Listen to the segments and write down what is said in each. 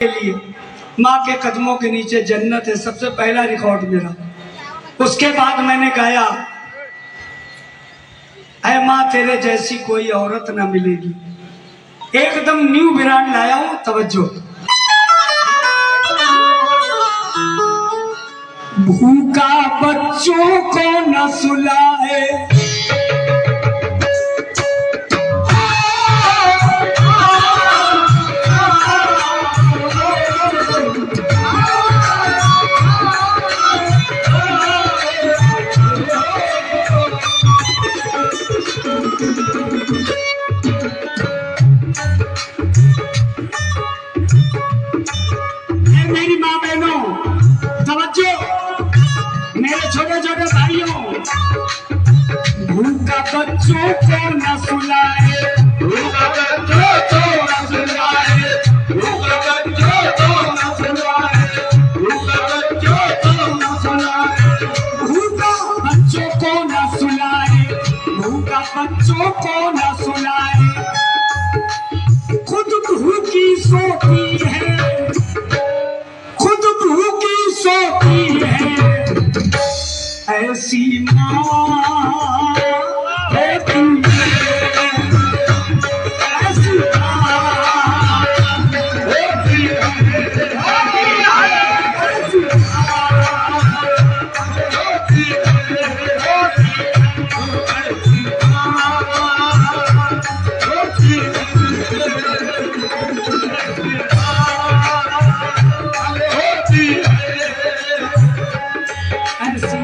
के लिए माँ के कदमों के नीचे जन्नत है, सबसे पहला रिकॉर्ड मेरा। उसके बाद मैंने गाया ऐ माँ तेरे जैसी कोई औरत ना मिलेगी। एकदम न्यू ब्रांड लाया हूं, तवज्जो। भूखा बच्चों को न सुलाए, मेरी माँ बहनों तवज्जो, मेरे छोटे छोटे भाइयों, भूखा बच्चों को न सुलाए, भूखा बच्चों को न सुलाए, भूखा बच्चों को न सुलाए, भूखा बच्चों को न सुलाए, भूखा बच्चों को न सुलाए, भूखा बच्चों को न सुलाए। खुद भूखी सोती है, खुद भूखी सोती है, ऐसी माँ होती है, ऐसी माँ होती है, ऐसी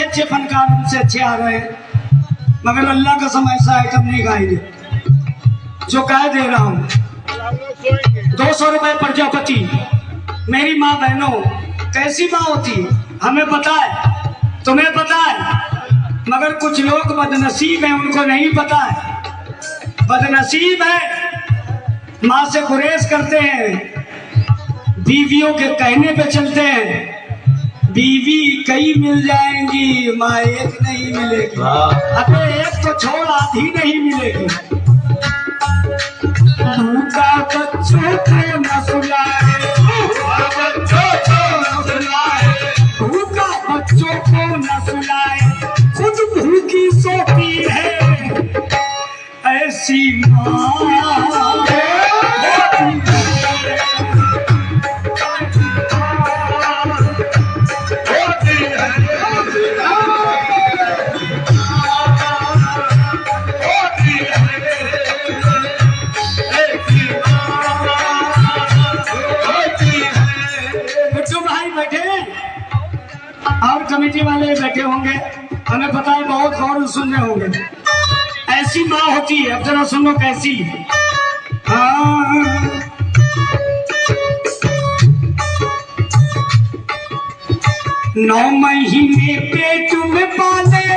अच्छे फनकार हमसे अच्छे आ रहे हैं, मगर अल्लाह का समय ऐसा आइटम नहीं गाएंगे जो कह दे रहा हूं। 200 रुपए प्रजापति। मेरी माँ बहनों कैसी माँ होती हमें पता है, तुम्हें पता है, मगर कुछ लोग बदनसीब हैं, उनको नहीं पता है। बदनसीब है, माँ से गुरेज करते हैं, बीवियों के कहने पे चलते हैं। बीवी कई मिल जाएंगी, माँ एक नहीं मिलेगी। अबे एक तो छोड़, आधी नहीं मिलेगी। भूखा बच्चों को न सुलाए, भूखा बच्चों को न सुलाए, भूखा बच्चों को न सुलाए, खुद भूखी सोती है, ऐसी माँ और कमेटी वाले बैठे होंगे, हमें पता है बहुत गौर सुन रहे होंगे। ऐसी माँ होती है, अब जरा सुनो कैसी। हाँ 9 महीने पेट में पाले,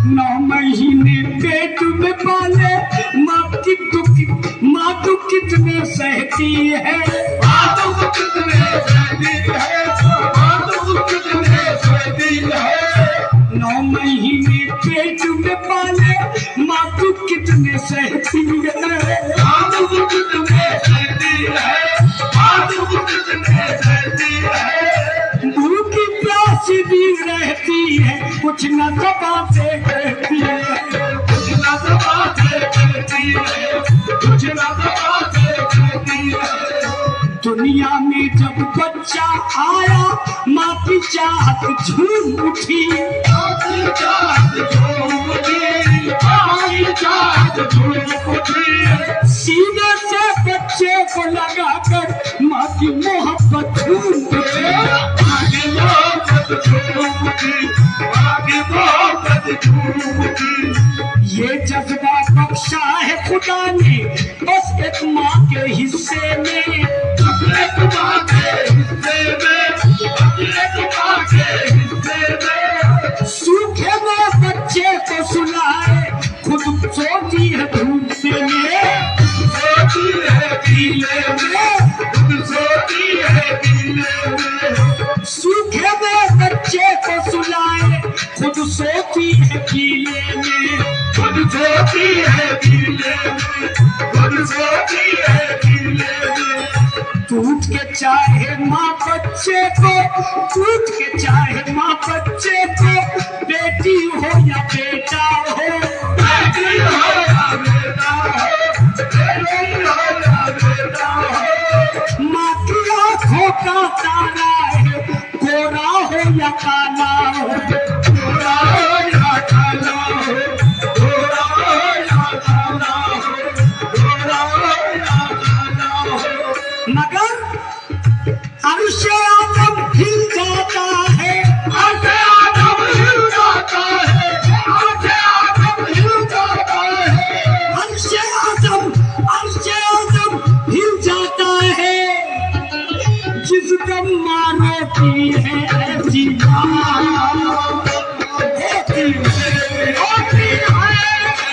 9 महीने पेट में पाले, माँ तो कितने सहती है, माँ तो कितने सहती है, माँ तो कितने सहती है। 9 महीने पेट में पाले, माँ तो कितने सहती है, माँ तो कितने सहती है, माँ तो कितने सहती है। भूखी प्यासी भी रहती है, कुछ न दबाते कहती है, कुछ न दबाते कहती है, कुछ न दबाते कहती है। दुनिया में जब बच्चा आया, माँ की चाहत झूम उठी, माँ की चाहत झूम उठी, माँ की चाहत झूम उठी। सीने से बच्चे को लगाकर माँ की मोहब्बत झूम उठी, माँ की मोहब्बत झूम उठी, माँ की मोहब्बत झूम उठी। ये जज्बा बख्शा है खुदा ने बस एक माँ के हिस्से में, एक माँ के हिस्से में, एक माँ के हिस्से में। सूखे में बच्चे को सुलाए, खुद सोती है धूप में, सोती है गीले में, खुद सोती है गीले में। सूखे में बच्चे को सुलाए, खुद सोती है किले में, खुद सोती है किले में, खुद सोती है किले में। दूध के चाहे माँ बच्चे को, दूध के चाहे माँ बच्चे को, बेटी हो या बेटा हो, बेटी हो या बेटा हो, बेटी हो या बेटा हो। माँ की आँखों का तारा है, गोरा हो या काला हो, गोरा हो या काला हो, गोरा हो या काला हो, गोरा हो या काला हो। मगर अर्श आदम हिल जाता है, अर्श आदम हिल जाता है, अर्श आदम हिल जाता है, अर्श आदम हिल जाता है। जिस दम मानो की है ऐसी बात होती है, होती है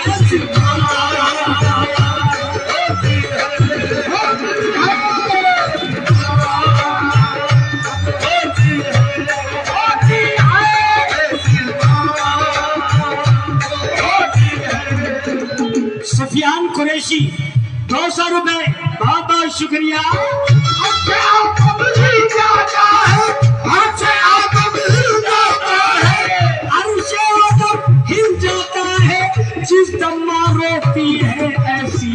ऐसी बात होती है, होती है। सुफियान कुरैशी 200 रुपए, बहुत बहुत शुक्रिया। हिल जाता है जिस दम्मा रोती है ऐसी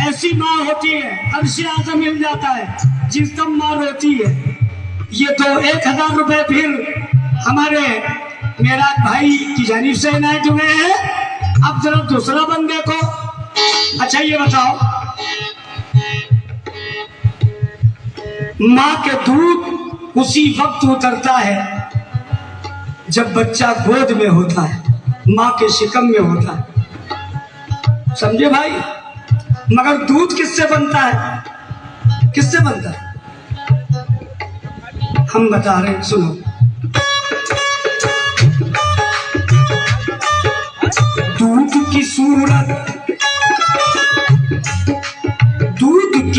ऐसी माँ होती है। अर्श आज़म मिल जाता है जिस दम माँ रोती है। ये तो 1000 रुपए फिर हमारे मेराज भाई की जानिब से इनायत हुए हैं। अब जरा दूसरा बंद देखो। अच्छा ये बताओ, माँ के दूध उसी वक्त उतरता है जब बच्चा गोद में होता है, माँ के शिकम में होता है, समझे भाई। मगर दूध किससे बनता है, किससे बनता है, हम बता रहे हैं, सुनो। दूध की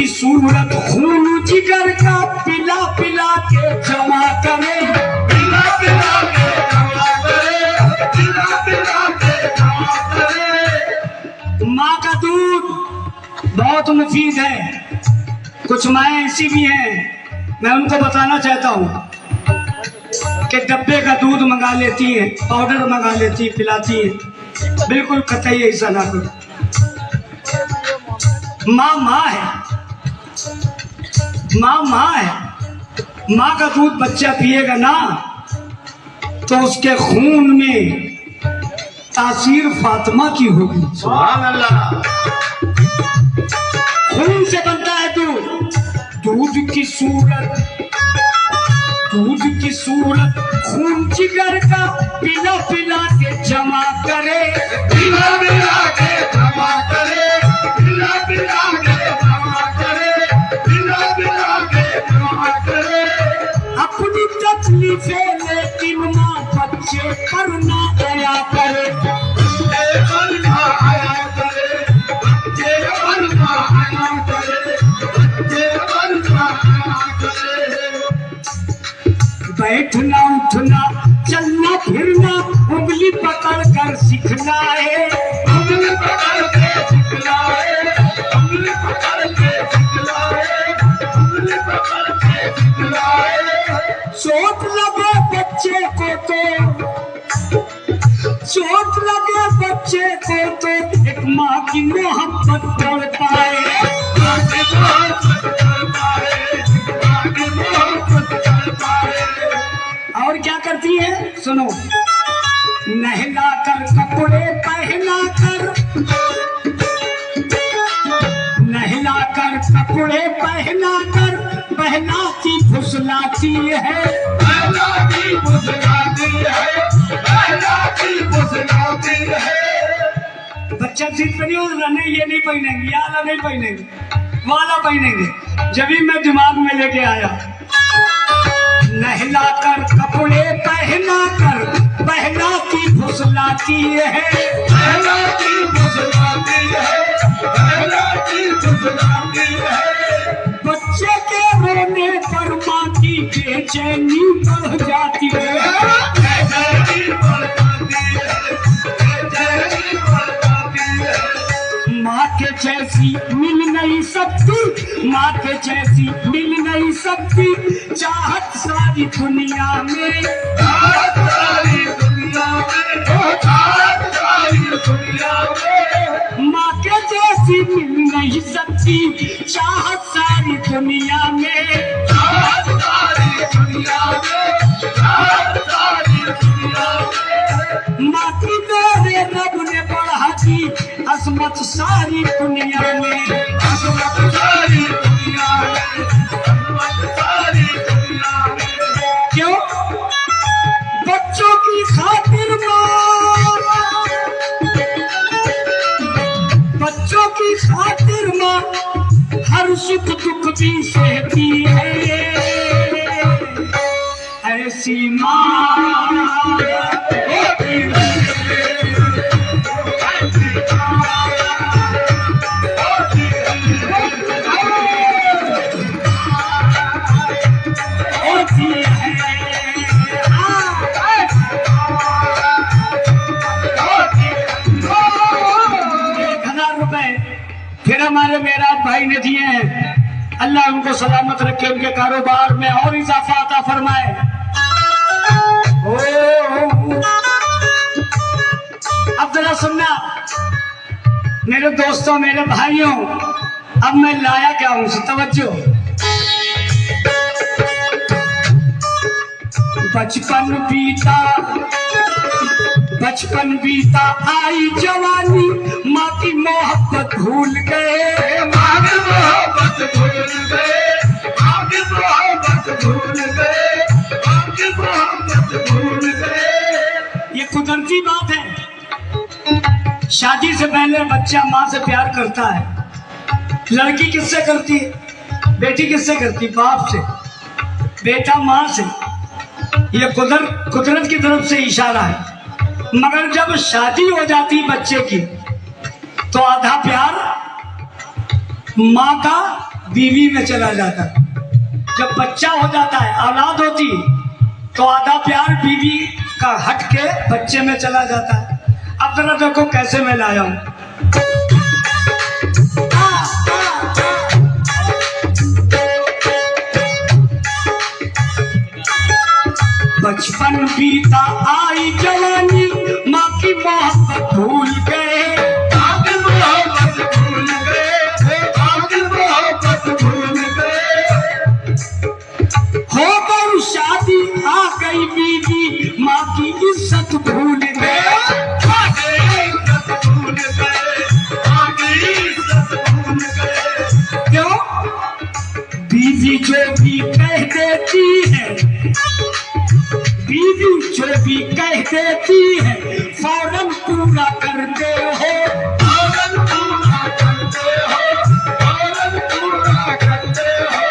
सूरत खून जिगर का पिला पिला के जमा करे, पिला पिला के जमा करे, पिला पिला के जमा करे। माँ का दूध बहुत मुफीद है। कुछ माएँ ऐसी भी हैं, मैं उनको बताना चाहता हूँ कि डब्बे का दूध मंगा लेती हैं, पाउडर मंगा लेती हैं, पिलाती हैं। बिल्कुल कतई ऐसा ना करो। माँ माँ है, माँ माँ है। माँ का दूध बच्चा पिएगा ना तो उसके खून में तासीर फातिमा की होगी। सुभान अल्लाह। खून से बनता है दूध। दूध की सूरत खून जिगर का पिला पिला के जमा करे, पिला पिला के जमा करे, पिला पिला के जमा करे, पिला पिला के जमा करे। अपनी तकलीफें लेकिन माँ बच्चे पर ना आया करे, बच्चे पर ना आया करे, बच्चे पर ना आया करे, बच्चे पर ना आया करे। बैठना उठना चलना फिरना उंगली पकड़ कर सीखना है, उंगली पकड़ के सीखना है, उंगली पकड़ के सीखना है, उंगली पकड़ के सीखना है। चोट लगे बच्चे को तो एक माँ की मोहब्बत कर पाए, माँ की मोहब्बत कर पाए, माँ की मोहब्बत कर पाए। और क्या करती है सुनो। नहला कर कपड़े पहना कर, नहला कर कपड़े पहना कर पहनाती फुसलाती है, पहनाती फुसलाती है, पहनाती फुसलाती है। बच्चा जिद नहीं हो रहा, नहीं ये नहीं पहनेंगे, ये वाला नहीं पहनेंगे, वाला पहनेंगे। जब भी मैं दिमाग में लेके आया नहलाकर कपड़े पहनाकर बहलाती फुसलाती है, बहलाती फुसलाती है, बहलाती फुसलाती है। बच्चे के रोने पर माँ की बेचैनी बढ़ जाती है, बेचैनी बढ़ जाती है, बेचैनी बढ़ जाती है। माँ के जैसी मिल नहीं सकती, माँ के जैसी मिल नहीं सकती, चाहत सारी दुनिया में, चाहत सारी दुनिया में, चाहत सारी दुनिया में। माँ के जैसी मिल नहीं सकती, चाहत सारी दुनिया में, चाहत सारी दुनिया में, चाहत सारी दुनिया में। माँ की मेरे रब ने बढ़ा दी अजमत सारी दुनिया में, अजमत सारी दुनिया में, अजमत सारी दुनिया में। क्यों? बच्चों की खातिर माँ, बच्चों की खातिर माँ हर सुख दुख भी सहती है, ऐसी माँ होती है, ऐसी माँ होती होती है। ₹1000 फिर हमारे मेराज भाई ने दिए हैं, अल्लाह उनको सलामत रखे, उनके कारोबार में और इजाफा अता फरमाए। अब जरा सुनना मेरे दोस्तों, मेरे भाइयों, अब मैं लाया क्या हूं, तवज्जो। बचपन बीता, बचपन बीता, आई जवानी, माँ की मोहब्बत भूल गए, माँ की मोहब्बत भूल गए, माँ की मोहब्बत भूल गए, माँ की मोहब्बत भूल गए। ये कुदरती बात है। शादी से पहले बच्चा माँ से प्यार करता है, लड़की किससे करती है? बेटी किससे करती? बाप से, बेटा माँ से। ये कुदरत की तरफ से इशारा है। मगर जब शादी हो जाती बच्चे की तो आधा प्यार माँ का बीवी में चला जाता है। जब बच्चा हो जाता है, औलाद होती, तो आधा प्यार बीवी का हट के बच्चे में चला जाता है। अब जरा देखो कैसे मैं लाया हूं। बचपन बीता, आई जवानी, माँ की मोहब्बत भूल गए, माँ की मोहब्बत भूल गए, माँ की मोहब्बत भूल गए। हो गई शादी, आ गई बीवी, माँ की इज्जत भूल गए, माँ की इज्जत भूल गए, माँ की इज्जत भूल गए। क्यों? बीवी जो भी कह देती है, बीवी जो भी कह देती है, फौरन पूरा करते हो, फौरन पूरा करते हो, फौरन पूरा करते हो।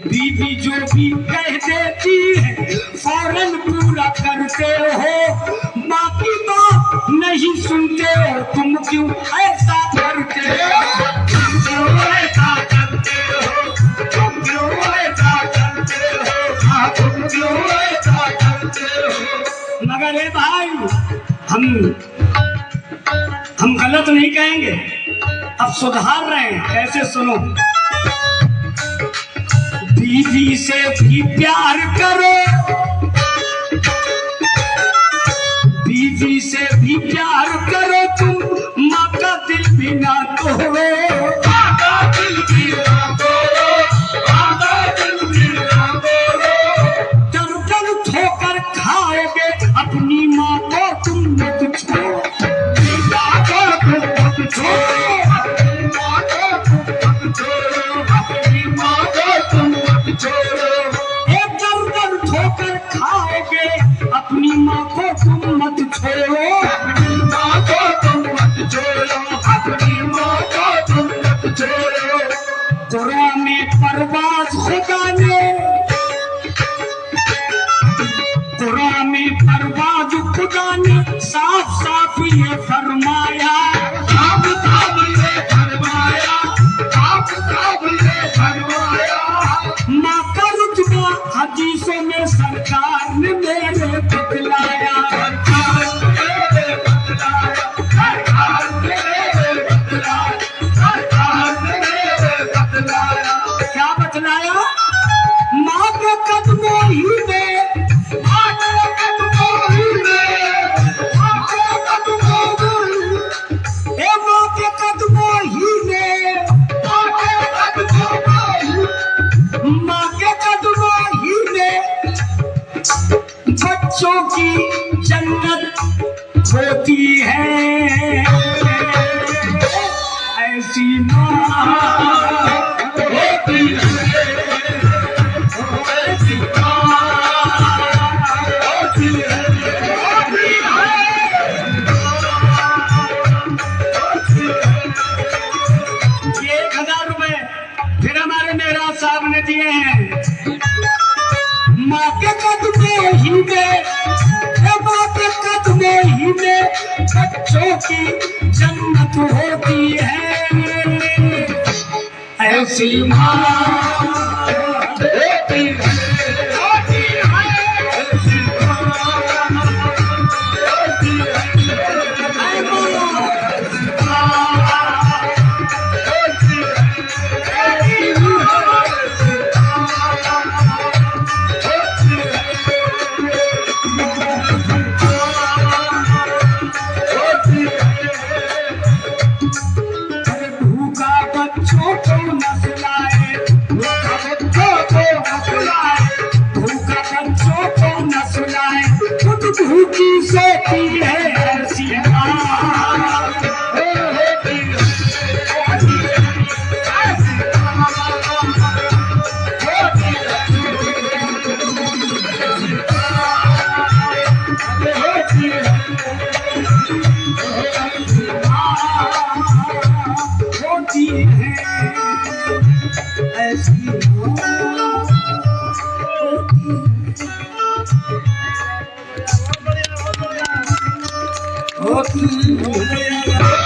बीवी जो भी कह देती है, फौरन पूरा करते हो, माँ की बात नहीं सुनते हो, तुम क्यों ऐसा करते हो? तुम क्यों ऐसा करते हो, तुम क्यों ऐसा करते हो, हाँ तुम क्यों ऐसा करते हो। मगर ए भाई, हम गलत नहीं कहेंगे, अब सुधार रहे हैं। कैसे? सुनो। बीवी से भी प्यार करो, बीवी से भी प्यार करो, तुम माँ का दिल भी ना तोड़ो, माँ का दिल भी ना तोड़ो, माँ का दिल भी ना तोड़ो। दर दर ठोकर खाओगे अपनी माँ को तुम मत छोड़ो, माँ को तुम मत छोड़ो, अपनी माँ को तुम मत छोड़ो, अपनी माँ को तुम मत छोड़ो। एक दर दर ठोकर खाओगे अपनी माँ को तुम मत छोड़ो, अपनी माँ को तुम मत छोड़ो, अपनी माँ को तुम मत छोड़ो। कुरान में परवाज़ खुदा ने साफ साफ ये फरमाया, साफ साफ ये फरमाया, साफ साफ ये फरमाया। माँ का रुतबा हदीसों में सरकार ने मेरे बतलाया। सरकार ने मेरे बतलाया, सरकार ने मेरे बतलाया, सरकार ने मेरे बतलाया। क्या बतलाया? माँ के कदमों ही में, माँ के कदमों ही में, माँ के कदमों में, ए माँ के कदमों ही में, माँ के कदमों में, माँ के कदमों ही में बच्चों की जन्नत होती है। ऐसी माँ होती है, ऐसी माँ होती है, होती ये 1000 रुपए फिर हमारे मेहराज साहब ने दिए हैं। माँ के कदमों ही में, माँ के कदमों ही में बच्चों की जन्नत होती है। ऐसी माँ होती है, होती है, ऐसी माँ होती है। भूखा बच्चों को न सुलाए, बच्चों को हंसलाए, भूखा बच्चों को न सुलाए, खुद भूखी सोती है। ऐसी माँ होती है, होती है, ऐसी माँ होती है, होती है। होती है। ऐसी माँ होती है।